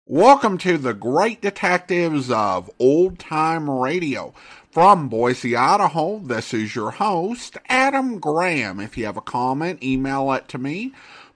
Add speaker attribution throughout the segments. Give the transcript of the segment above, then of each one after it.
Speaker 1: Welcome to the Great Detectives of Old Time Radio. From Boise, Idaho, this is your host, Adam Graham. If you have a comment, email it to me.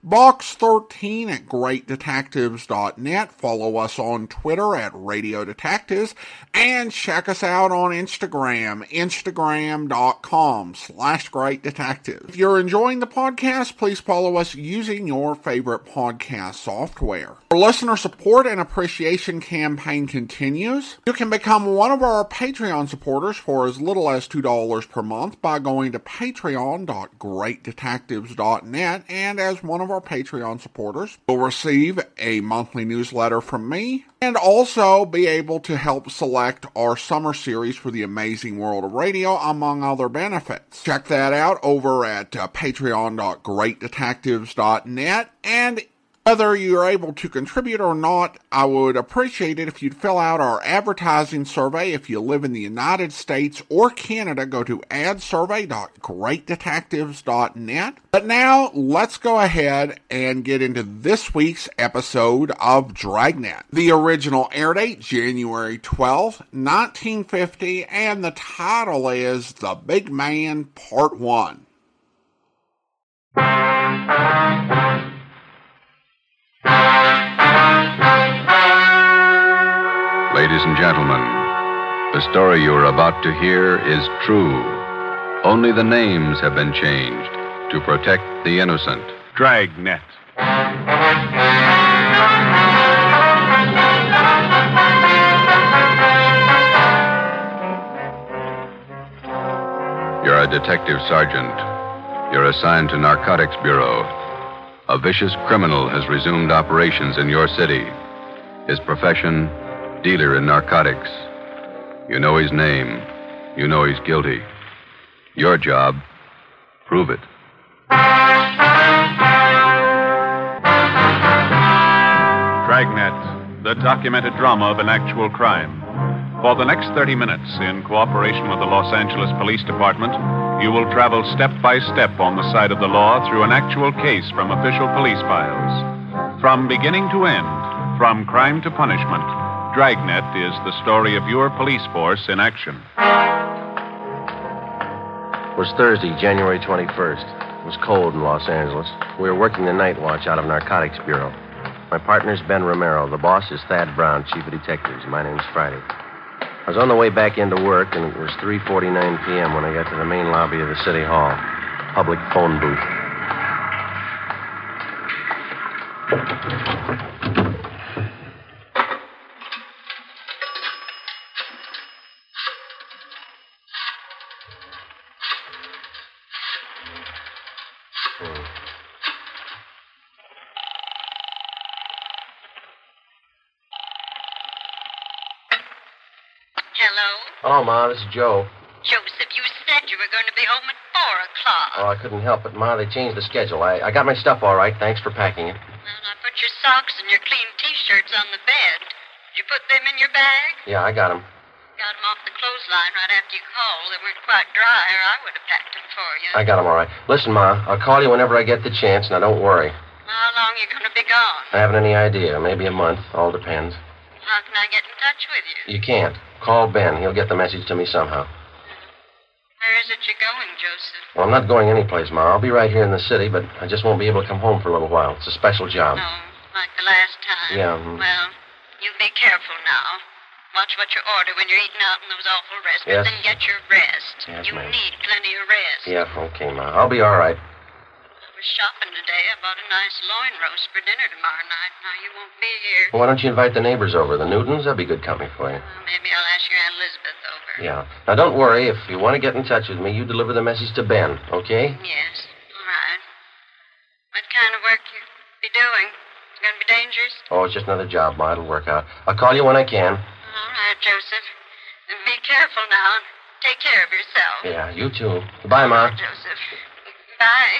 Speaker 1: Box13 at greatdetectives.net. Follow us on Twitter at Radio Detectives. And check us out on Instagram, instagram.com/greatdetectives. If you're enjoying the podcast, please follow us using your favorite podcast software. Our listener support and appreciation campaign continues. You can become one of our Patreon supporters for as little as $2 per month by going to patreon.greatdetectives.net, and as one of our Patreon supporters, you'll receive a monthly newsletter from me and also be able to help select our summer series for the Amazing World of Radio, among other benefits. Check that out over at patreon.greatdetectives.net, and whether you're able to contribute or not, I would appreciate it if you'd fill out our advertising survey. If you live in the United States or Canada, go to adsurvey.greatdetectives.net. But now, let's go ahead and get into this week's episode of Dragnet. The original air date, January 12th, 1950, and the title is The Big Man, Part 1.
Speaker 2: Ladies and gentlemen, the story you are about to hear is true. Only the names have been changed to protect the innocent.
Speaker 3: Dragnet.
Speaker 2: You're a detective sergeant. You're assigned to Narcotics Bureau. A vicious criminal has resumed operations in your city. His profession, dealer in narcotics. You know his name. You know he's guilty. Your job, prove it.
Speaker 3: Dragnet, the documented drama of an actual crime. For the next 30 minutes, in cooperation with the Los Angeles Police Department, you will travel step by step on the side of the law through an actual case from official police files. From beginning to end, from crime to punishment, Dragnet is the story of your police force in action.
Speaker 4: It was Thursday, January 21st. It was cold in Los Angeles. We were working the night watch out of Narcotics Bureau. My partner's Ben Romero. The boss is Thad Brown, chief of detectives. My name's Friday. I was on the way back into work, and it was 3:49 p.m. when I got to the main lobby of the City Hall. Public phone booth. Hello, Ma. This is Joe.
Speaker 5: Joseph, you said you were going to be home at 4 o'clock.
Speaker 4: Oh, I couldn't help it, Ma. They changed the schedule. I got my stuff all right. Thanks for packing it.
Speaker 5: Well, I put your socks and your clean T-shirts on the bed. Did you put them in your bag?
Speaker 4: Yeah, I got them.
Speaker 5: Got them off the clothesline right after you called. They weren't quite dry, or I would have packed them for you.
Speaker 4: I got them all right. Listen, Ma, I'll call you whenever I get the chance. Now, don't worry.
Speaker 5: How long are you going to be gone?
Speaker 4: I haven't any idea. Maybe a month. All depends.
Speaker 5: How can I get in touch with you?
Speaker 4: You can't. Call Ben. He'll get the message to me somehow.
Speaker 5: Where is it you're going, Joseph?
Speaker 4: Well, I'm not going anyplace, Ma. I'll be right here in the city, but I just won't be able to come home for a little while. It's a special job.
Speaker 5: No, like the last time?
Speaker 4: Yeah.
Speaker 5: Well, you be careful now. Watch what you order when you're eating out in those awful restaurants.
Speaker 4: Yes.
Speaker 5: Then get your rest.
Speaker 4: Yes,
Speaker 5: you
Speaker 4: ma'am.
Speaker 5: need plenty of rest.
Speaker 4: Yeah, okay, Ma. I'll be all right.
Speaker 5: I was shopping today. I bought a nice loin roast for dinner tomorrow night. Now, you won't be here.
Speaker 4: Well, why don't you invite the neighbors over? The Newtons? That'd be good company for you.
Speaker 5: Well, maybe I'll ask your Aunt Elizabeth over.
Speaker 4: Yeah. Now, don't worry. If you want to get in touch with me, you deliver the message to Ben, okay?
Speaker 5: Yes. All right. What kind of work you be doing? It's going to be dangerous?
Speaker 4: Oh, it's just another job, Ma. It'll work out. I'll call you when I can.
Speaker 5: All right, Joseph. Be careful now. Take care of yourself.
Speaker 4: Yeah, you too. Goodbye, Ma.
Speaker 5: Joseph. Bye.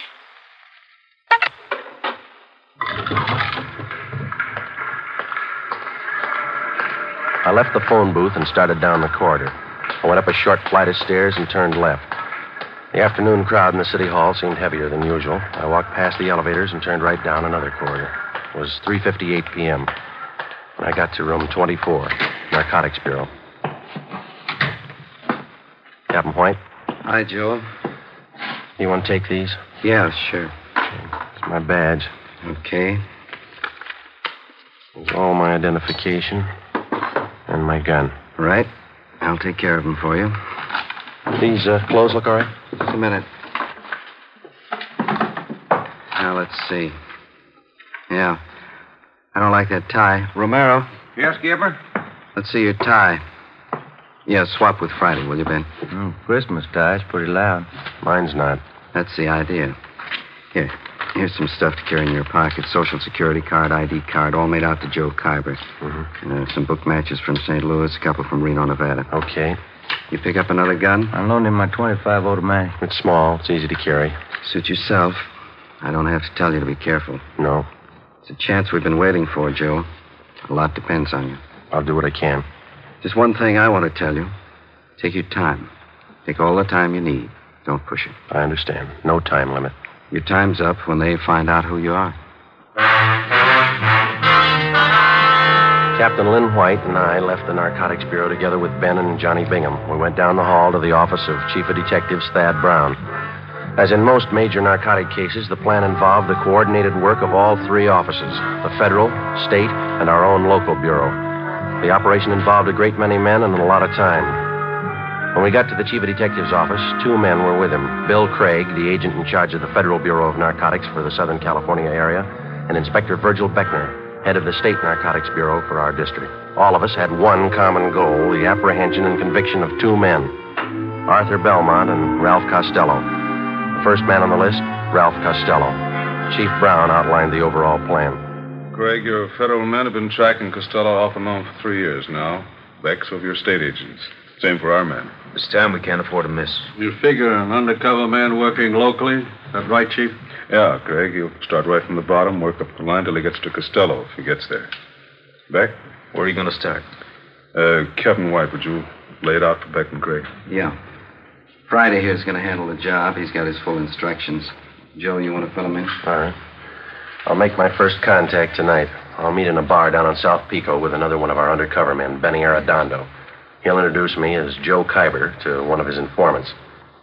Speaker 4: I left the phone booth and started down the corridor. I went up a short flight of stairs and turned left. The afternoon crowd in the city hall seemed heavier than usual. I walked past the elevators and turned right down another corridor. It was 3:58 p.m. when I got to room 24, Narcotics Bureau. Captain White?
Speaker 6: Hi, Joe.
Speaker 4: You want to take these?
Speaker 6: Yeah, sure.
Speaker 4: It's my badge.
Speaker 6: Okay.
Speaker 4: It's all my identification and my gun.
Speaker 6: Right. I'll take care of them for you.
Speaker 4: These clothes look all right?
Speaker 6: Just a minute. Now, let's see. Yeah. I don't like that tie. Romero,
Speaker 7: Yes, Skipper?
Speaker 6: let's see your tie. Yeah, swap with Friday, will you, Ben?
Speaker 7: Christmas tie's pretty loud.
Speaker 4: Mine's not.
Speaker 6: That's the idea. Here's some stuff to carry in your pocket. Social Security card, ID card, all made out to Joe Kyber. Some book matches from St. Louis, a couple from Reno, Nevada.
Speaker 4: Okay.
Speaker 6: You pick up another gun?
Speaker 7: I loaned him my .25 automatic.
Speaker 4: It's small. It's easy to carry.
Speaker 6: Suit yourself. I don't have to tell you to be careful.
Speaker 4: No.
Speaker 6: It's a chance we've been waiting for, Joe. A lot depends on you.
Speaker 4: I'll do what I can.
Speaker 6: Just one thing I want to tell you. Take your time. Take all the time you need. Don't push it.
Speaker 4: I understand. No time limit.
Speaker 6: Your time's up when they find out who you are.
Speaker 4: Captain Lynn White and I left the Narcotics Bureau together with Ben and Johnny Bingham. We went down the hall to the office of Chief of Detectives Thad Brown. As in most major narcotic cases, the plan involved the coordinated work of all three offices, the federal, state, and our own local bureau. The operation involved a great many men and a lot of time. When we got to the Chief of Detectives' office, two men were with him. Bill Craig, the agent in charge of the Federal Bureau of Narcotics for the Southern California area, and Inspector Virgil Beckner, head of the State Narcotics Bureau for our district. All of us had one common goal, the apprehension and conviction of two men, Arthur Belmont and Ralph Costello. The first man on the list, Ralph Costello. Chief Brown outlined the overall plan.
Speaker 3: Craig, your federal men have been tracking Costello off and on for 3 years now. Beck's of your state agents. Same for our men.
Speaker 7: This time we can't afford to miss.
Speaker 8: You figure an undercover man working locally? Is that right, Chief?
Speaker 3: Yeah, Craig, he'll start right from the bottom, work up the line till he gets to Costello, if he gets there. Beck?
Speaker 7: Where are you going to start?
Speaker 3: Captain White, would you lay it out for Beck and Craig?
Speaker 6: Yeah. Friday here's going to handle the job. He's got his full instructions. Joe, you want to fill him in?
Speaker 4: All right. I'll make my first contact tonight. I'll meet in a bar down on South Pico with another one of our undercover men, Benny Arredondo. He'll introduce me as Joe Kyber to one of his informants.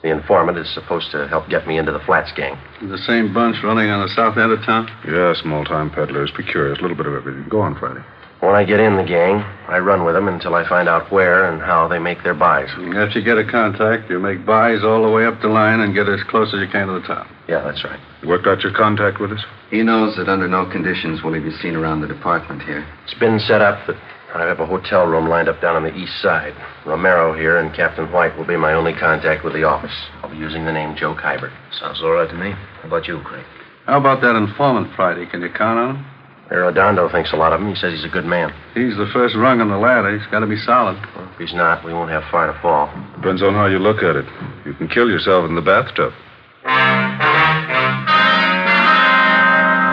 Speaker 4: The informant is supposed to help get me into the Flats gang.
Speaker 8: The same bunch running on the south end of town?
Speaker 3: Yeah, small-time peddlers, precurious, a little bit of everything. Go on, Friday.
Speaker 4: When I get in the gang, I run with them until I find out where and how they make their buys.
Speaker 8: After you get a contact, you make buys all the way up the line and get as close as you can to the town.
Speaker 4: Yeah, that's right.
Speaker 3: You worked out your contact with us?
Speaker 6: He knows that under no conditions will he be seen around the department here.
Speaker 4: It's been set up that I have a hotel room lined up down on the east side. Romero here and Captain White will be my only contact with the office. I'll be using the name Joe Kyber.
Speaker 7: Sounds all right to me. How about you, Craig?
Speaker 8: How about that informant Friday? Can you count on him?
Speaker 4: Arredondo thinks a lot of him. He says he's a good man.
Speaker 8: He's the first rung on the ladder. He's got to be solid.
Speaker 4: Well, if he's not, we won't have far to fall.
Speaker 3: Depends on how you look at it. You can kill yourself in the bathtub.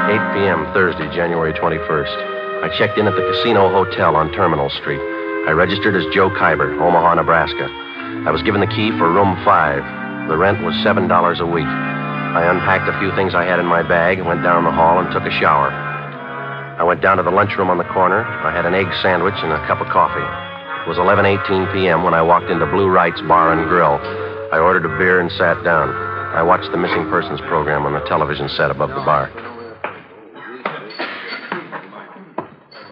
Speaker 4: 8 p.m., Thursday, January 21st. I checked in at the Casino Hotel on Terminal Street. I registered as Joe Kyber, Omaha, Nebraska. I was given the key for room 5. The rent was $7 a week. I unpacked a few things I had in my bag, went down the hall, and took a shower. I went down to the lunchroom on the corner. I had an egg sandwich and a cup of coffee. It was 11:18 p.m. when I walked into Blue Wright's Bar and Grill. I ordered a beer and sat down. I watched the missing persons program on the television set above the bar.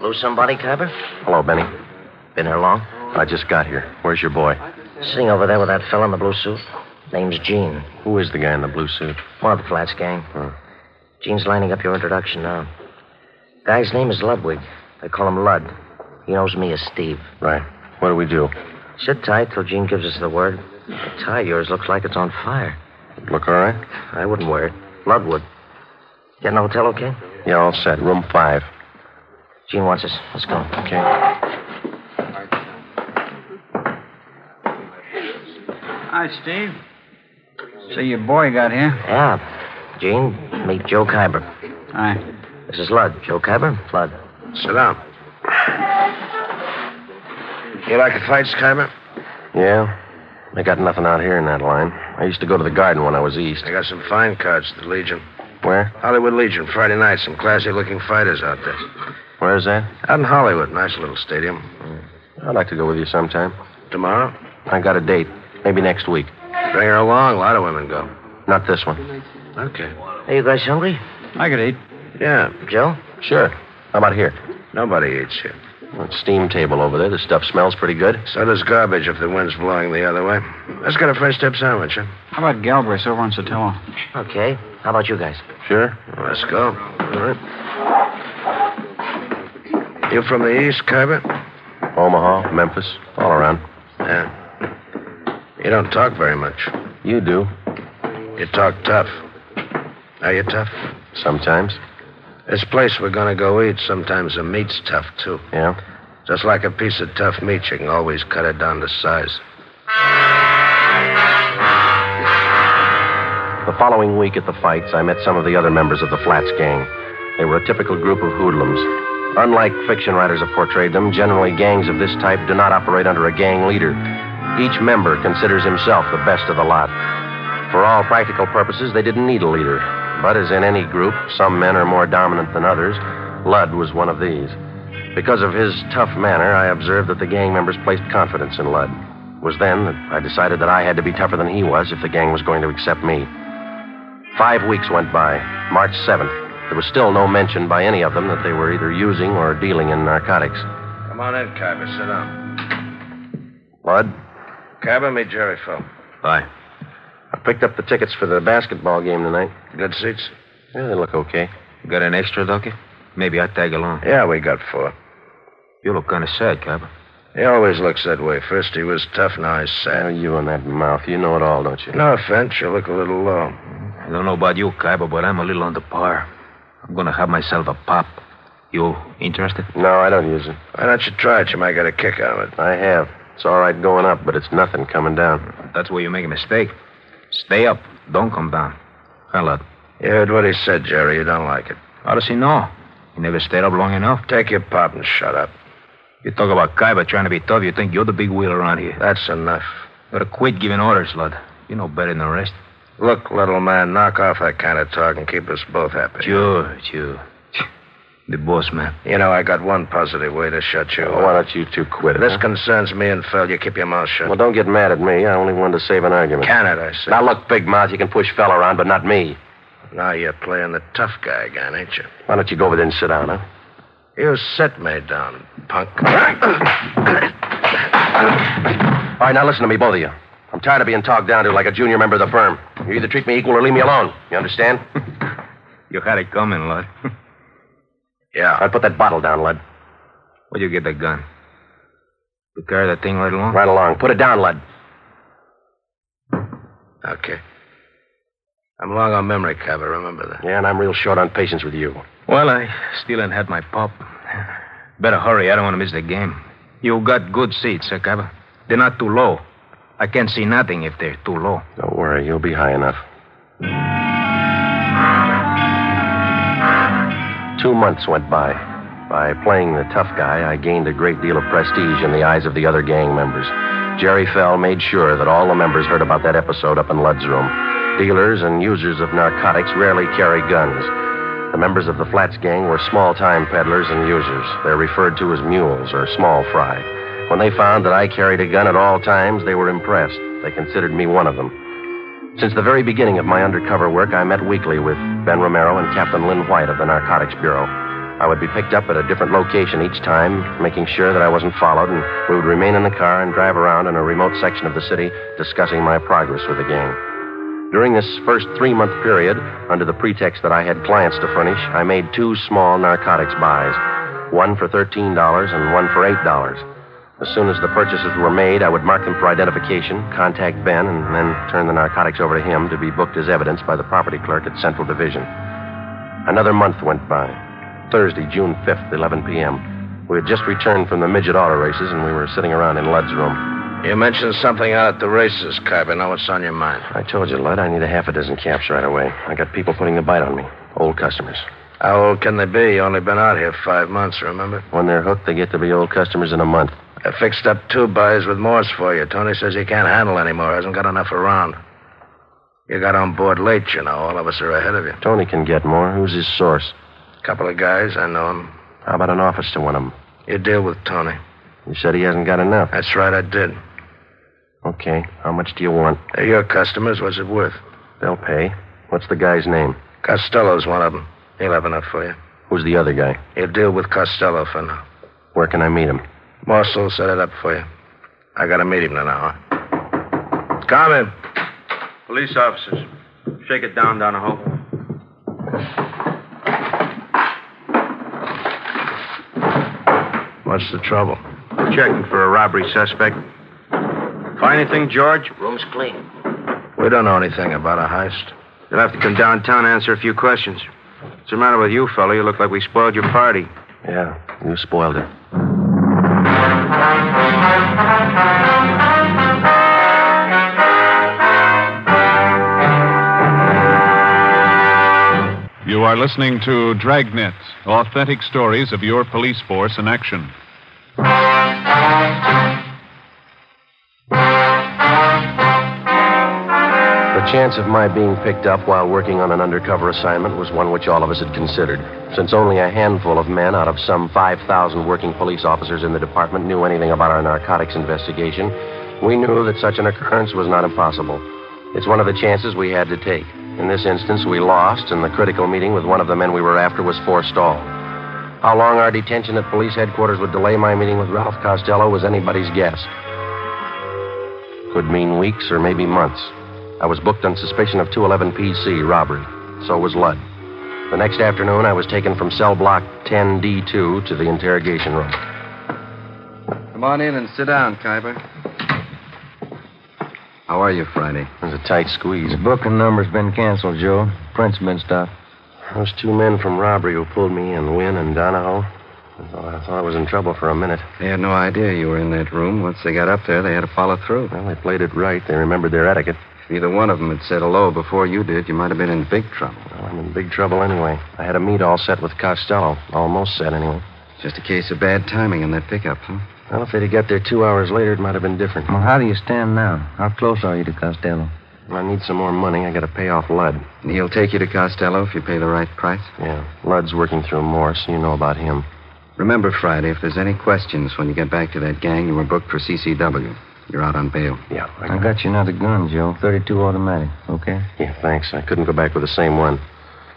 Speaker 9: Lose somebody, Kyber?
Speaker 4: Hello, Benny.
Speaker 9: Been here long?
Speaker 4: I just got here. Where's your boy?
Speaker 9: Sitting over there with that fella in the blue suit. Name's Gene.
Speaker 4: Who is the guy in the blue suit?
Speaker 9: One of the Flats gang. Gene's lining up your introduction now. Guy's name is Ludwig. They call him Lud. He knows me as Steve.
Speaker 4: Right. What do we do?
Speaker 9: Sit tight till Gene gives us the word. The tie of yours looks like it's on fire.
Speaker 4: Look all right?
Speaker 9: I wouldn't wear it. Lud would. Get in the hotel okay?
Speaker 4: Yeah, all set. Room 5.
Speaker 9: Gene wants us. Let's go.
Speaker 4: Okay.
Speaker 10: Hi, Steve. So your boy got here?
Speaker 9: Yeah. Gene, meet Joe Kyber.
Speaker 10: Hi.
Speaker 9: This is Lud. Joe Kyber, Lud.
Speaker 4: Sit down. You like the fights, Kyber?
Speaker 9: Yeah. I got nothing out here in that line. I used to go to the Garden when I was east.
Speaker 4: I got some fine cards at the Legion.
Speaker 9: Where?
Speaker 4: Hollywood Legion, Friday night. Some classy-looking fighters out there.
Speaker 9: Where's that?
Speaker 4: Out in Hollywood. Nice little stadium.
Speaker 9: I'd like to go with you sometime.
Speaker 4: Tomorrow?
Speaker 9: I got a date. Maybe next week.
Speaker 4: Bring her along. A lot of women go.
Speaker 9: Not this one.
Speaker 4: Okay.
Speaker 9: Hey, you guys hungry?
Speaker 10: I could eat.
Speaker 4: Yeah.
Speaker 9: Joe? Sure. How about here?
Speaker 4: Nobody eats here.
Speaker 9: Well, steam table over there. The stuff smells pretty good.
Speaker 4: So does garbage if the wind's blowing the other way. Let's get a French dip sandwich, huh?
Speaker 10: How about Galbraith over on Sotelo?
Speaker 9: Okay. How about you guys?
Speaker 4: Sure. Let's go.
Speaker 9: All right.
Speaker 4: You from the East, Kyber?
Speaker 9: Omaha, Memphis, all around.
Speaker 4: Yeah. You don't talk very much.
Speaker 9: You do.
Speaker 4: You talk tough. Are you tough?
Speaker 9: Sometimes.
Speaker 4: This place we're gonna go eat, sometimes the meat's tough, too.
Speaker 9: Yeah?
Speaker 4: Just like a piece of tough meat, you can always cut it down to size.
Speaker 9: The following week at the fights, I met some of the other members of the Flats gang. They were a typical group of hoodlums. Unlike fiction writers have portrayed them, generally gangs of this type do not operate under a gang leader. Each member considers himself the best of the lot. For all practical purposes, they didn't need a leader. But as in any group, some men are more dominant than others. Lud was one of these. Because of his tough manner, I observed that the gang members placed confidence in Lud. It was then that I decided that I had to be tougher than he was if the gang was going to accept me. 5 weeks went by. March 7th. There was still no mention by any of them that they were either using or dealing in narcotics.
Speaker 4: Come on in, Kyber. Sit down.
Speaker 9: Lud?
Speaker 4: Kyber, meet Jerry Phil.
Speaker 9: Bye. I picked up the tickets for the basketball game tonight.
Speaker 4: Good seats?
Speaker 9: Yeah, they look okay.
Speaker 7: Got an extra, Ducky? Maybe I'd tag along.
Speaker 4: Yeah, we got 4.
Speaker 7: You look kind of sad, Kyber.
Speaker 4: He always looks that way. First he was tough, now he's
Speaker 9: Oh,
Speaker 4: sad.
Speaker 9: you and that mouth. You know it all, don't you?
Speaker 4: No offense, you look a little low.
Speaker 7: I don't know about you, Kyber, but I'm a little under par. I'm going to have myself a pop. You interested?
Speaker 9: No, I don't use it.
Speaker 4: Why don't you try it? You might get a kick out of it.
Speaker 9: I have. It's all right going up, but it's nothing coming down.
Speaker 7: That's where you make a mistake. Stay up. Don't come down. Huh, Lud?
Speaker 4: You heard what he said, Jerry. You don't like it.
Speaker 7: How does he know? He never stayed up long enough.
Speaker 4: Take your pop and shut up.
Speaker 7: You talk about Kyber trying to be tough, you think you're the big wheel around here.
Speaker 4: That's enough.
Speaker 7: You gotta quit giving orders, Lud. You know better than the rest.
Speaker 4: Look, little man, knock off that kind of talk and keep us both happy.
Speaker 7: Sure. The boss, man.
Speaker 4: You know, I got one positive way to shut you up.
Speaker 9: Why don't you two quit it?
Speaker 4: This
Speaker 9: huh?
Speaker 4: concerns me and Phil. You keep your mouth shut.
Speaker 9: Well, don't get mad at me. I only wanted to save an argument.
Speaker 4: Can it, I said.
Speaker 9: Now, look, big mouth, you can push fella around, but not me.
Speaker 4: Now you're playing the tough guy again, ain't you?
Speaker 9: Why don't you go over there and sit down, huh?
Speaker 4: You sit me down, punk.
Speaker 9: All right, now listen to me, both of you. I'm tired of being talked down to like a junior member of the firm. You either treat me equal or leave me alone. You understand?
Speaker 7: You had it coming, Lud.
Speaker 4: Yeah.
Speaker 9: All right, put that bottle down, Lud.
Speaker 7: Where'd you get that gun? You carry that thing right along?
Speaker 9: Right along. Put it down, Lud.
Speaker 4: Okay. I'm long on memory, Kyber. Remember that.
Speaker 9: Yeah, and I'm real short on patience with you.
Speaker 7: Well, I still ain't had my pop. Better hurry. I don't want to miss the game. You got good seats, Kyber. They're not too low. I can't see nothing if they're too low.
Speaker 9: Don't worry, you'll be high enough. 2 months went by. By playing the tough guy, I gained a great deal of prestige in the eyes of the other gang members. Jerry Fell made sure that all the members heard about that episode up in Lud's room. Dealers and users of narcotics rarely carry guns. The members of the Flats gang were small-time peddlers and users. They're referred to as mules or small fry. When they found that I carried a gun at all times, they were impressed. They considered me one of them. Since the very beginning of my undercover work, I met weekly with Ben Romero and Captain Lynn White of the Narcotics Bureau. I would be picked up at a different location each time, making sure that I wasn't followed, and we would remain in the car and drive around in a remote section of the city, discussing my progress with the gang. During this first 3-month period, under the pretext that I had clients to furnish, I made 2 small narcotics buys, one for $13 and one for $8. As soon as the purchases were made, I would mark them for identification, contact Ben, and then turn the narcotics over to him to be booked as evidence by the property clerk at Central Division. Another month went by. Thursday, June 5th, 11 p.m. We had just returned from the midget auto races, and we were sitting around in Lud's room.
Speaker 7: You mentioned something out at the races, Kaiba. Now what's on your mind?
Speaker 9: I told you, Lud, I need a half a dozen caps right away. I got people putting the bite on me. Old customers.
Speaker 7: How old can they be? You only been out here 5 months, remember?
Speaker 9: When they're hooked, they get to be old customers in a month.
Speaker 7: I fixed up 2 buys with Morse for you. Tony says he can't handle anymore. Hasn't got enough around. You got on board late, you know. All of us are ahead of you.
Speaker 9: Tony can get more. Who's his source?
Speaker 7: Couple of guys. I know him.
Speaker 9: How about an office to one of them?
Speaker 7: You deal with Tony.
Speaker 9: You said he hasn't got enough.
Speaker 7: That's right, I did.
Speaker 9: Okay. How much do you want?
Speaker 7: They're your customers. What's it worth?
Speaker 9: They'll pay. What's the guy's name?
Speaker 7: Costello's one of them. He'll have enough for you.
Speaker 9: Who's the other guy?
Speaker 7: You'll deal with Costello for now.
Speaker 9: Where can I meet him?
Speaker 7: Morse will set it up for you. I got to meet him in an hour. Come in.
Speaker 11: Police officers. Shake it down, Donahoe.
Speaker 7: What's the trouble?
Speaker 11: Checking for a robbery suspect. Find anything, George?
Speaker 4: Room's clean.
Speaker 7: We don't know anything about a heist.
Speaker 11: You'll have to come downtown and answer a few questions. What's the matter with you, fella? You look like we spoiled your party.
Speaker 9: Yeah, you spoiled it.
Speaker 3: You are listening to Dragnet, authentic stories of your police force in action.
Speaker 9: The chance of my being picked up while working on an undercover assignment was one which all of us had considered. Since only a handful of men out of some 5,000 working police officers in the department knew anything about our narcotics investigation, we knew that such an occurrence was not impossible. It's one of the chances we had to take. In this instance, we lost, and the critical meeting with one of the men we were after was forestalled. How long our detention at police headquarters would delay my meeting with Ralph Costello was anybody's guess. Could mean weeks or maybe months. I was booked on suspicion of 211 PC robbery. So was Lud. The next afternoon, I was taken from cell block 10D2 to the interrogation room.
Speaker 6: Come on in and sit down, Khyber. How are you, Friday?
Speaker 9: It was a tight squeeze.
Speaker 7: The booking number's been canceled, Joe. Print's been stopped.
Speaker 9: Those 2 men from robbery who pulled me in, Wynn and Donahoe, I thought I was in trouble for a minute.
Speaker 6: They had no idea you were in that room. Once they got up there, they had to follow through.
Speaker 9: Well, they played it right. They remembered their etiquette.
Speaker 6: If either one of them had said hello before you did, you might have been in big trouble.
Speaker 9: Well, I'm in big trouble anyway. I had a meet all set with Costello. Almost set, anyway.
Speaker 6: Just a case of bad timing on that pickup, huh?
Speaker 9: Well, if they'd have got there 2 hours later, it might have been different.
Speaker 7: Well, how do you stand now? How close are you to Costello?
Speaker 9: I need some more money. I got to pay off Lud.
Speaker 6: And he'll take you to Costello if you pay the right price?
Speaker 9: Yeah. Lud's working through Morse. You know about him.
Speaker 6: Remember, Friday, if there's any questions when you get back to that gang, you were booked for CCW. You're out on bail.
Speaker 9: Yeah.
Speaker 7: I got you another gun, Joe. 32 automatic. Okay?
Speaker 9: Yeah, thanks. I couldn't go back with the same one.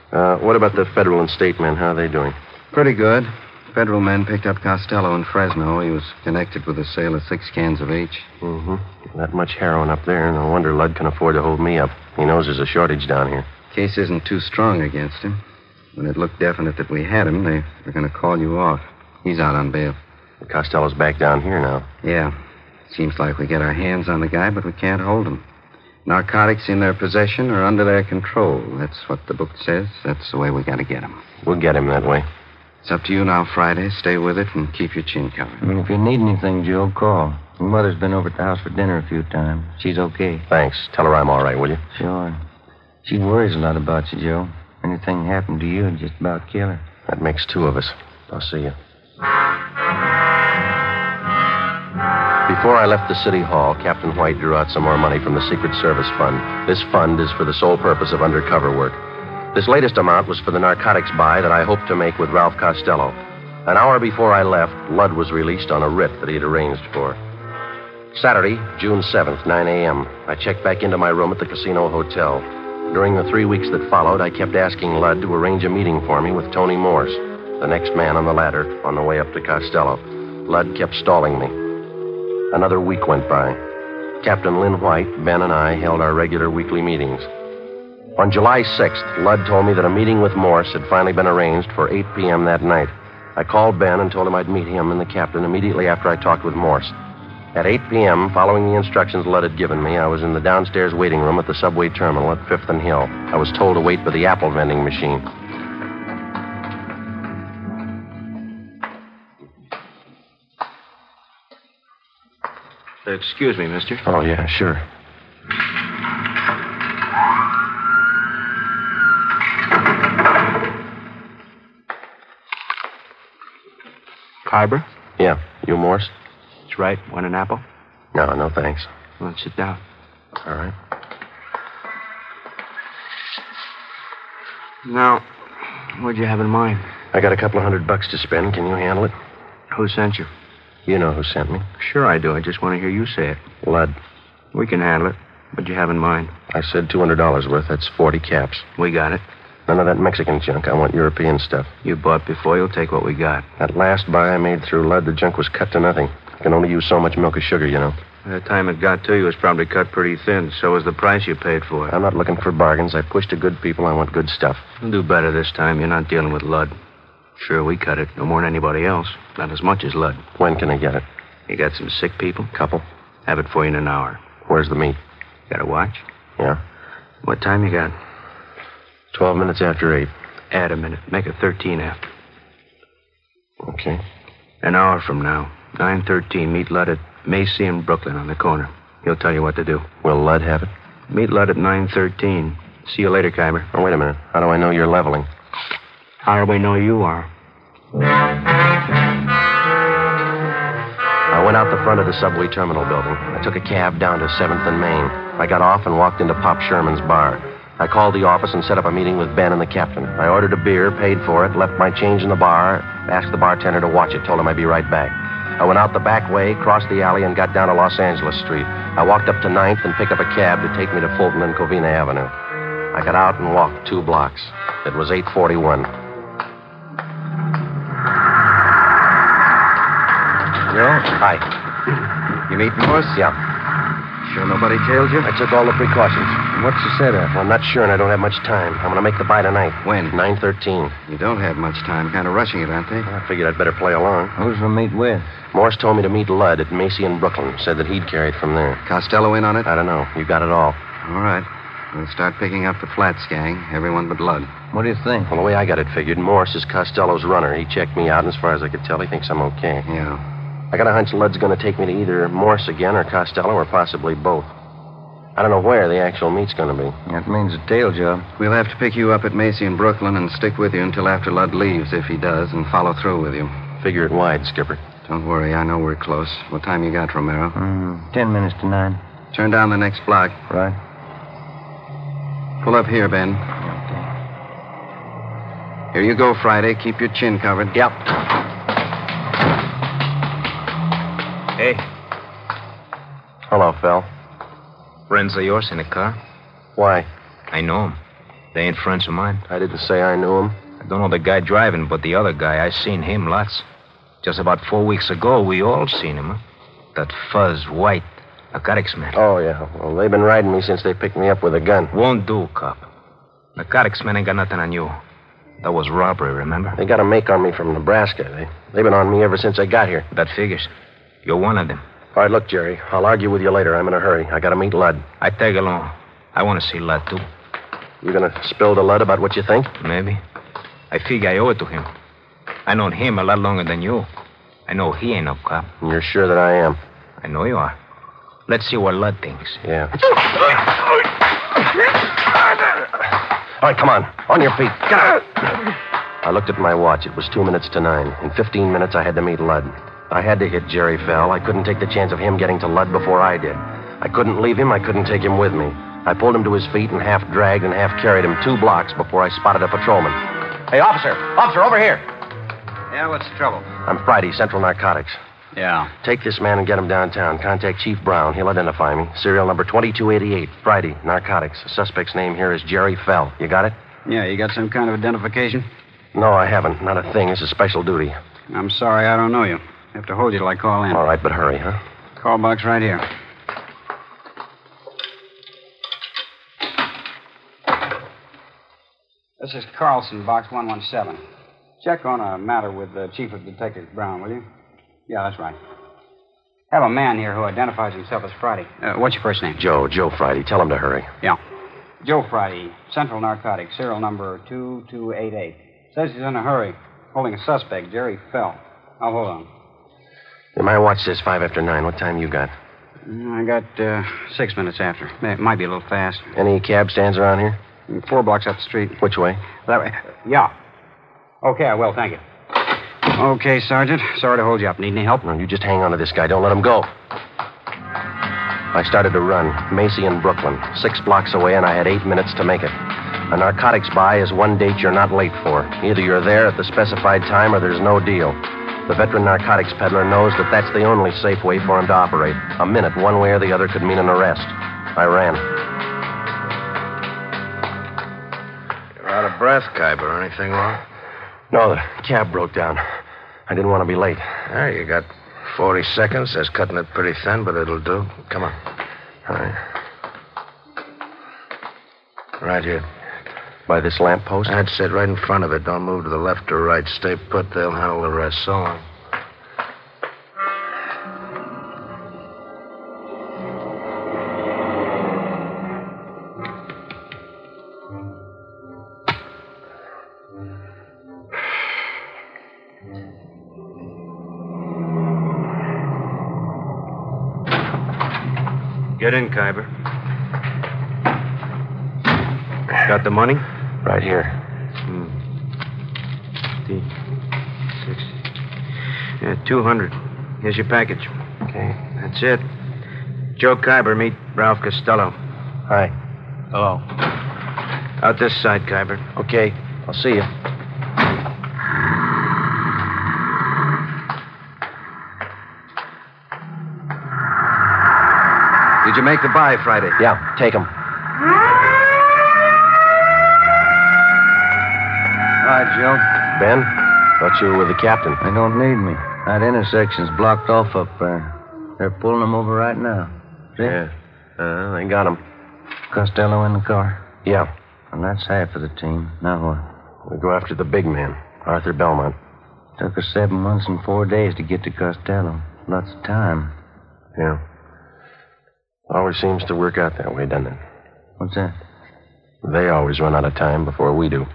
Speaker 9: What about the federal and state men? How are they doing?
Speaker 6: Pretty good. Federal men picked up Costello in Fresno. He was connected with the sale of 6 cans of H.
Speaker 9: Mm-hmm. That much heroin up there. No wonder Lud can afford to hold me up. He knows there's a shortage down here.
Speaker 6: Case isn't too strong against him. When it looked definite that we had him, they were going to call you off. He's out on bail.
Speaker 9: Costello's back down here now.
Speaker 6: Yeah. Seems like we get our hands on the guy, but we can't hold him. Narcotics in their possession or under their control. That's what the book says. That's the way we got to get him.
Speaker 9: We'll get him that way.
Speaker 6: It's up to you now, Friday. Stay with it and keep your chin covered.
Speaker 7: If you need anything, Joe, call. Your mother's been over at the house for dinner a few times. She's okay.
Speaker 9: Thanks. Tell her I'm all right, will you?
Speaker 7: Sure. She worries a lot about you, Joe. Anything happened to you, it'd just about kill her.
Speaker 9: That makes 2 of us. I'll see you. Before I left the city hall, Captain White drew out some more money from the Secret Service Fund. This fund is for the sole purpose of undercover work. This latest amount was for the narcotics buy that I hoped to make with Ralph Costello. An hour before I left, Lud was released on a writ that he had arranged for. Saturday, June 7th, 9 a.m., I checked back into my room at the Casino Hotel. During the 3 weeks that followed, I kept asking Lud to arrange a meeting for me with Tony Morse, the next man on the ladder, on the way up to Costello. Lud kept stalling me. Another week went by. Captain Lynn White, Ben, and I held our regular weekly meetings. On July 6th, Lud told me that a meeting with Morse had finally been arranged for 8 p.m. that night. I called Ben and told him I'd meet him and the captain immediately after I talked with Morse. At 8 p.m., following the instructions Lud had given me, I was in the downstairs waiting room at the subway terminal at 5th and Hill. I was told to wait for the apple vending machine.
Speaker 11: Excuse me, mister.
Speaker 9: Oh, yeah, sure.
Speaker 11: Kyber?
Speaker 9: Yeah. You, Morse?
Speaker 11: That's right. Want an apple?
Speaker 9: No, thanks.
Speaker 11: Well, sit down.
Speaker 9: All right.
Speaker 11: Now, what'd you have in mind?
Speaker 9: I got a couple of $100 to spend. Can you handle it?
Speaker 11: Who sent you?
Speaker 9: You know who sent me.
Speaker 11: Sure I do. I just want to hear you say it.
Speaker 9: Lud.
Speaker 11: We can handle it. What'd you have in mind?
Speaker 9: I said $200 worth. That's 40 caps.
Speaker 11: We got it.
Speaker 9: None of that Mexican junk. I want European stuff.
Speaker 11: You bought before. You'll take what we got.
Speaker 9: That last buy I made through Lud, the junk was cut to nothing. I can only use so much milk or sugar, you know.
Speaker 11: By the time it got to you, it was probably cut pretty thin. So was the price you paid for it.
Speaker 9: I'm not looking for bargains. I push to good people. I want good stuff.
Speaker 11: You'll do better this time. You're not dealing with Lud. Sure, we cut it. No more than anybody else. Not as much as Lud.
Speaker 9: When can I get it?
Speaker 11: You got some sick people?
Speaker 9: Couple.
Speaker 11: Have it for you in an hour.
Speaker 9: Where's the meat?
Speaker 11: Got a watch?
Speaker 9: Yeah.
Speaker 11: What time you got?
Speaker 9: 12 minutes after 8.
Speaker 11: Add a minute. Make it 13 after.
Speaker 9: Okay.
Speaker 11: An hour from now. 9:13. Meet Lud at Macy and Brooklyn on the corner. He'll tell you what to do.
Speaker 9: Will Lud have it?
Speaker 11: Meet Lud at 9:13. See you later, Kyber.
Speaker 9: Oh, wait a minute. How do I know you're leveling?
Speaker 11: How do we know you are?
Speaker 9: I went out the front of the subway terminal building. I took a cab down to 7th and Main. I got off and walked into Pop Sherman's bar. I called the office and set up a meeting with Ben and the captain. I ordered a beer, paid for it, left my change in the bar, asked the bartender to watch it, told him I'd be right back. I went out the back way, crossed the alley, and got down to Los Angeles Street. I walked up to 9th and picked up a cab to take me to Fulton and Covina Avenue. I got out and walked 2 blocks. It was 8:41.
Speaker 6: Joe?
Speaker 9: Hi.
Speaker 6: You meet Morse?
Speaker 9: Yeah.
Speaker 6: Sure nobody tailed you?
Speaker 9: I took all the precautions.
Speaker 6: What's the setup?
Speaker 9: Well, I'm not sure, and I don't have much time. I'm going to make the buy tonight.
Speaker 6: When?
Speaker 9: 9:13.
Speaker 6: You don't have much time. Kind of rushing it, aren't they?
Speaker 9: I figured I'd better play along.
Speaker 10: Who's the meet with?
Speaker 9: Morse told me to meet Lud at Macy and Brooklyn. Said that he'd carry it from there.
Speaker 6: Costello in on it?
Speaker 9: I don't know. You got it all.
Speaker 6: All right. We'll start picking up the Flats gang. Everyone but Lud.
Speaker 10: What do you think?
Speaker 9: Well, the way I got it figured, Morse is Costello's runner. He checked me out, and as far as I could tell, he thinks I'm okay.
Speaker 6: Yeah.
Speaker 9: I got a hunch Lud's going to take me to either Morse again or Costello or possibly both. I don't know where the actual meet's going to be.
Speaker 10: That means a tail job.
Speaker 6: We'll have to pick you up at Macy and Brooklyn and stick with you until after Lud leaves, if he does, and follow through with you.
Speaker 9: Figure it wide, Skipper.
Speaker 6: Don't worry. I know we're close. What time you got, Romero?
Speaker 10: 10 minutes to 9.
Speaker 6: Turn down the next block.
Speaker 10: Right.
Speaker 6: Pull up here, Ben.
Speaker 10: Okay.
Speaker 6: Here you go, Friday. Keep your chin covered.
Speaker 9: Yep.
Speaker 7: Hey,
Speaker 9: Hello, Phil.
Speaker 7: friends of yours in the car?
Speaker 9: Why?
Speaker 7: I know them. They ain't friends of mine.
Speaker 9: I didn't say I knew him.
Speaker 7: I don't know the guy driving, but the other guy, I seen him lots. Just about 4 weeks ago, we all seen him, huh? That fuzz, white, narcotics man.
Speaker 9: Oh, yeah. Well, they've been riding me since they picked me up with a gun.
Speaker 7: Won't do, cop. Narcotics man ain't got nothing on you. That was robbery, remember?
Speaker 9: They got a make on me from Nebraska. They've been on me ever since I got here.
Speaker 7: That figures. You're one of them.
Speaker 9: All right, look, Jerry. I'll argue with you later. I'm in a hurry. I got to meet Lud.
Speaker 7: I tag along. I want to see Lud, too.
Speaker 9: You going to spill to Lud about what you think?
Speaker 7: Maybe. I figure I owe it to him. I known him a lot longer than you. I know he ain't no cop.
Speaker 9: And you're sure that I am?
Speaker 7: I know you are. Let's see what Lud thinks.
Speaker 9: Yeah. All right, come on. On your feet. Get out. I looked at my watch. It was 2 minutes to 9. In 15 minutes, I had to meet Lud. I had to hit Jerry Fell. I couldn't take the chance of him getting to Lud before I did. I couldn't leave him. I couldn't take him with me. I pulled him to his feet and half dragged and half carried him 2 blocks before I spotted a patrolman. Hey, officer! Officer, over here!
Speaker 10: Yeah, what's the trouble?
Speaker 9: I'm Friday, Central Narcotics.
Speaker 10: Yeah.
Speaker 9: Take this man and get him downtown. Contact Chief Brown. He'll identify me. Serial number 2288. Friday, Narcotics. The suspect's name here is Jerry Fell. You got it?
Speaker 10: Yeah, you got some kind of identification?
Speaker 9: No, I haven't. Not a thing. This is special duty.
Speaker 10: I'm sorry, I don't know you. I have to hold you till I call in.
Speaker 9: All right, but hurry, huh?
Speaker 10: Call box right here. This is Carlson, box 117. Check on a matter with the Chief of Detectives, Brown, will you? Yeah, that's right. Have a man here who identifies himself as Friday. What's your first name?
Speaker 9: Joe Friday. Tell him to hurry.
Speaker 10: Yeah. Joe Friday, Central Narcotics, serial number 2288. Says he's in a hurry, holding a suspect, Jerry Fell. I'll hold on.
Speaker 9: My watch says 5 after 9. What time you got?
Speaker 10: I got 6 minutes after. It might be a little fast.
Speaker 9: Any cab stands around here?
Speaker 10: 4 blocks up the street.
Speaker 9: Which way?
Speaker 10: That way. Yeah. Okay, I will. Thank you. Okay, Sergeant. Sorry to hold you up. Need any help?
Speaker 9: No, you just hang on to this guy. Don't let him go. I started to run. Macy in Brooklyn. 6 blocks away, and I had 8 minutes to make it. A narcotics buy is one date you're not late for. Either you're there at the specified time or there's no deal. The veteran narcotics peddler knows that that's the only safe way for him to operate. A minute, one way or the other, could mean an arrest. I ran.
Speaker 11: You're out of breath, Khyber. Anything wrong?
Speaker 9: No, the cab broke down. I didn't want to be late.
Speaker 11: There, you got 40 seconds. That's cutting it pretty thin, but it'll do. Come on.
Speaker 9: All right.
Speaker 11: Right here.
Speaker 9: By this lamppost?
Speaker 11: That's it, right in front of it. Don't move to the left or right. Stay put. They'll handle the rest. So long.
Speaker 7: Get in, Khyber. Got the money?
Speaker 9: Right here.
Speaker 7: 50, 60. Yeah, 200. Here's your package.
Speaker 9: Okay.
Speaker 7: That's it. Joe Khyber, meet Ralph Costello.
Speaker 9: Hi. Hello.
Speaker 7: Out this side, Khyber.
Speaker 9: Okay. I'll see you.
Speaker 6: Did you make the buy Friday?
Speaker 9: Yeah, take him.
Speaker 6: Hi, Joe.
Speaker 9: Ben, thought you were with the captain.
Speaker 6: They don't need me. That intersection's blocked off up there. They're pulling them over right now. See?
Speaker 9: Yeah. They got him.
Speaker 6: Costello in the car?
Speaker 9: Yeah.
Speaker 6: And that's half of the team. Now what?
Speaker 9: We go after the big man, Arthur Belmont.
Speaker 6: Took us 7 months and 4 days to get to Costello. Lots of time.
Speaker 9: Yeah. Always seems to work out that way, doesn't it?
Speaker 6: What's that?
Speaker 9: They always run out of time before we do.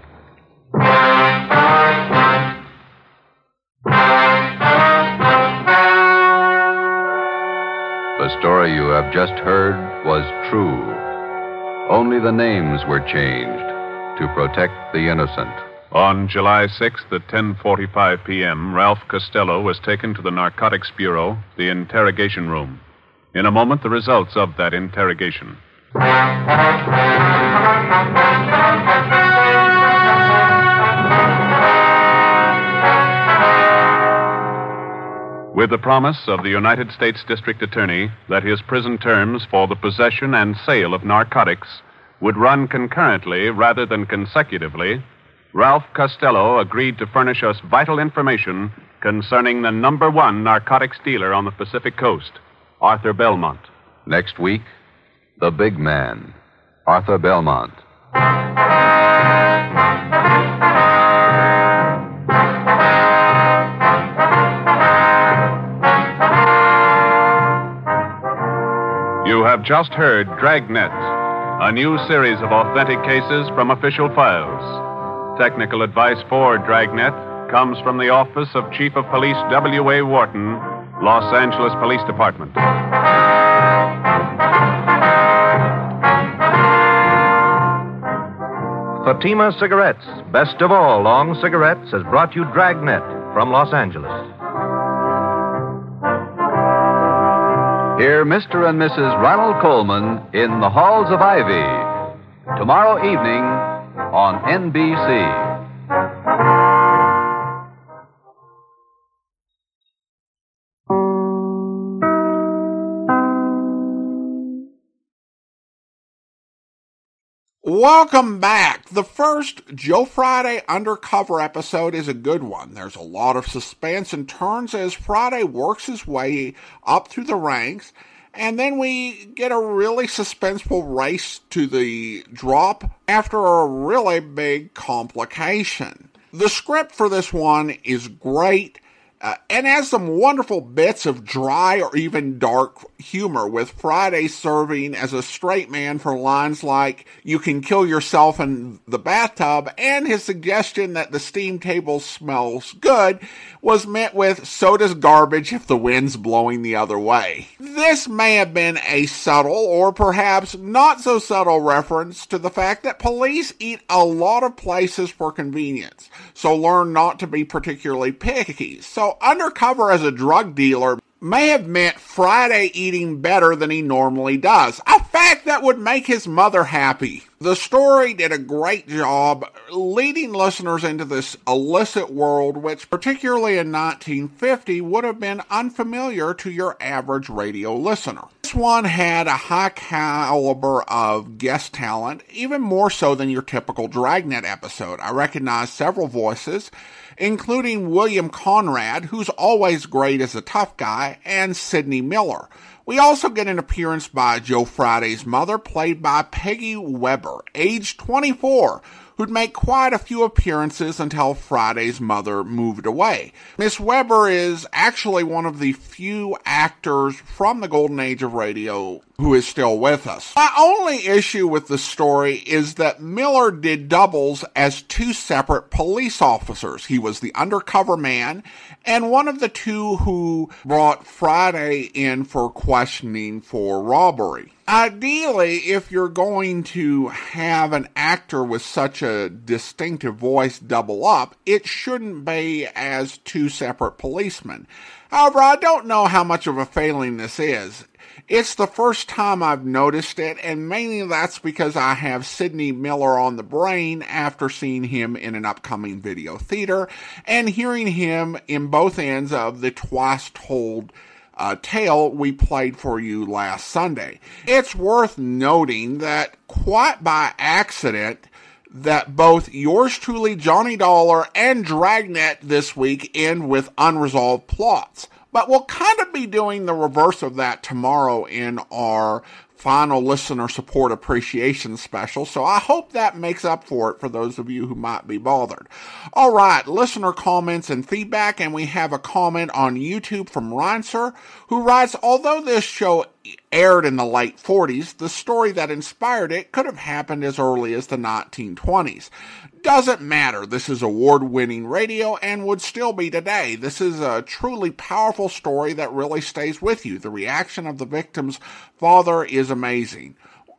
Speaker 2: The story you have just heard was true. Only the names were changed to protect the innocent.
Speaker 3: On July 6th at 10:45 p.m., Ralph Costello was taken to the Narcotics Bureau, the interrogation room. In a moment, the results of that interrogation. With the promise of the United States District Attorney that his prison terms for the possession and sale of narcotics would run concurrently rather than consecutively, Ralph Costello agreed to furnish us vital information concerning the #1 narcotics dealer on the Pacific Coast, Arthur Belmont.
Speaker 2: Next week, the big man, Arthur Belmont.
Speaker 3: You have just heard Dragnet, a new series of authentic cases from official files. Technical advice for Dragnet comes from the Office of Chief of Police W.A. Wharton, Los Angeles Police Department.
Speaker 12: Fatima Cigarettes, best of all long cigarettes, has brought you Dragnet from Los Angeles.
Speaker 2: Hear Mr. and Mrs. Ronald Coleman in the Halls of Ivy, tomorrow evening on NBC.
Speaker 1: Welcome back. The first Joe Friday Undercover episode is a good one. There's a lot of suspense and turns as Friday works his way up through the ranks, and then we get a really suspenseful race to the drop after a really big complication. The script for this one is great, and has some wonderful bits of dry or even dark humor, with Friday serving as a straight man for lines like, "You can kill yourself in the bathtub," and his suggestion that the steam table smells good was met with, "So does garbage if the wind's blowing the other way." This may have been a subtle, or perhaps not so subtle, reference to the fact that police eat a lot of places for convenience, so learn not to be particularly picky. So Undercover as a drug dealer may have meant Friday eating better than he normally does, a fact that would make his mother happy. The story did a great job leading listeners into this illicit world, which, particularly in 1950, would have been unfamiliar to your average radio listener. This one had a high caliber of guest talent, even more so than your typical Dragnet episode. I recognized several voices, including William Conrad, who's always great as a tough guy, and Sidney Miller. We also get an appearance by Joe Friday's mother, played by Peggy Webber, age 24, who'd make quite a few appearances until Friday's mother moved away. Miss Webber is actually one of the few actors from the golden age of radio who is still with us. My only issue with the story is that Miller did doubles as two separate police officers. He was the undercover man and one of the two who brought Friday in for questioning for robbery. Ideally, if you're going to have an actor with such a distinctive voice double up, it shouldn't be as two separate policemen. However, I don't know how much of a failing this is. It's the first time I've noticed it, and mainly that's because I have Sidney Miller on the brain after seeing him in an upcoming video theater and hearing him in both ends of the twice-told tale we played for you last Sunday. It's worth noting that quite by accident that both yours truly, Johnny Dollar, and Dragnet this week end with unresolved plots. But we'll kind of be doing the reverse of that tomorrow in our final listener support appreciation special, so I hope that makes up for it for those of you who might be bothered. All right, listener comments and feedback, and we have a comment on YouTube from Reinser, who writes, although this show aired in the late 40s, the story that inspired it could have happened as early as the 1920s. Doesn't matter. This is award-winning radio and would still be today. This is a truly powerful story that really stays with you. The reaction of the victim's father is amazing.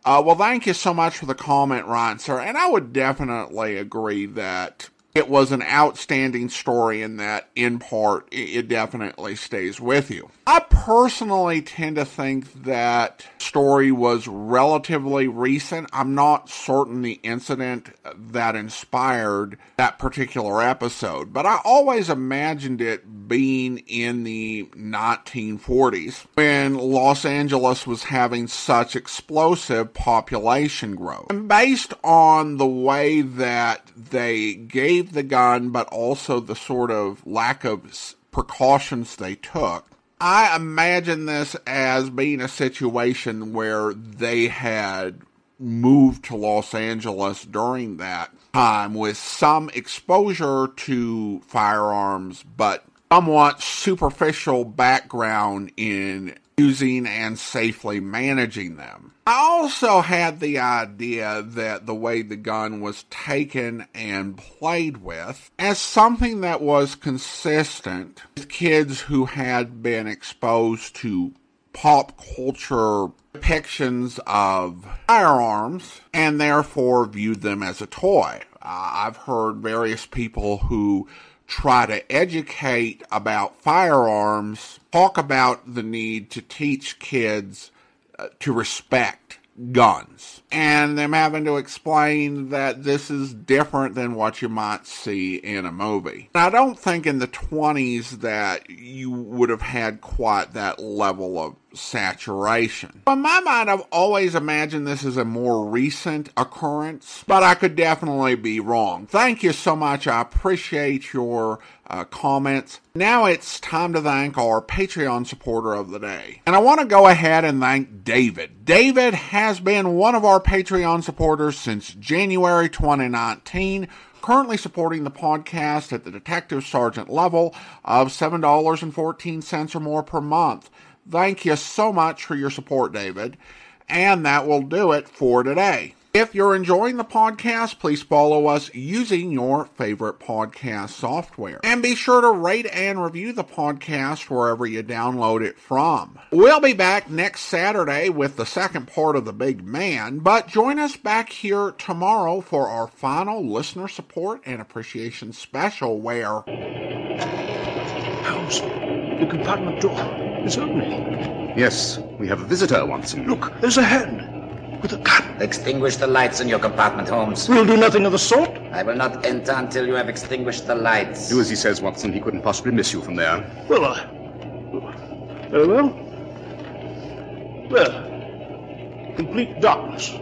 Speaker 1: Well, thank you so much for the comment, Ryan, sir. And I would definitely agree that it was an outstanding story and that, in part, it definitely stays with you. I personally tend to think that story was relatively recent. I'm not certain the incident that inspired that particular episode, but I always imagined it being in the 1940s when Los Angeles was having such explosive population growth. And based on the way that they gave the gun, but also the sort of lack of precautions they took, I imagine this as being a situation where they had moved to Los Angeles during that time with some exposure to firearms, but somewhat superficial background in using and safely managing them. I also had the idea that the way the gun was taken and played with as something that was consistent with kids who had been exposed to pop culture depictions of firearms and therefore viewed them as a toy. I've heard various people who try to educate about firearms talk about the need to teach kids to respect guns, and them having to explain that this is different than what you might see in a movie. And I don't think in the 20s that you would have had quite that level of saturation. In my mind, I've always imagined this as a more recent occurrence, but I could definitely be wrong. Thank you so much. I appreciate your comments. Now it's time to thank our Patreon supporter of the day. And I want to go ahead and thank David. David has been one of our Patreon supporters since January 2019, currently supporting the podcast at the detective sergeant level of $7.14 or more per month. Thank you so much for your support, David. And that will do it for today. If you're enjoying the podcast, please follow us using your favorite podcast software. And be sure to rate and review the podcast wherever you download it from. We'll be back next Saturday with the second part of The Big Man, but join us back here tomorrow for our final listener support and appreciation special where...
Speaker 13: Holmes, the compartment door is opening.
Speaker 14: Yes, we have a visitor, Watson.
Speaker 13: Look, there's a hand. With a gun.
Speaker 15: Extinguish the lights in your compartment, Holmes.
Speaker 13: We'll do nothing of the sort.
Speaker 15: I will not enter until you have extinguished the lights.
Speaker 14: Do as he says, Watson. He couldn't possibly miss you from there.
Speaker 13: Well, very well. Well, complete darkness.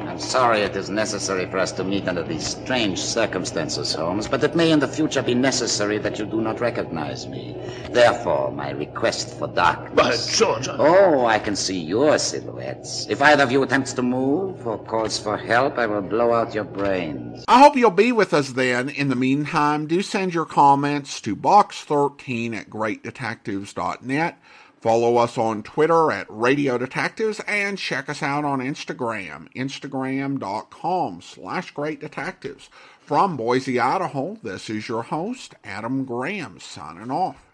Speaker 15: I'm sorry it is necessary for us to meet under these strange circumstances, Holmes, but it may in the future be necessary that you do not recognize me. Therefore, my request for darkness.
Speaker 13: By George,
Speaker 15: Oh, I can see your silhouettes. If either of you attempts to move or calls for help, I will blow out your brains.
Speaker 1: I hope you'll be with us then. In the meantime, do send your comments to box13@greatdetectives.net. Follow us on Twitter at Radio Detectives and check us out on Instagram, instagram.com/greatdetectives. From Boise, Idaho, this is your host, Adam Graham, signing off.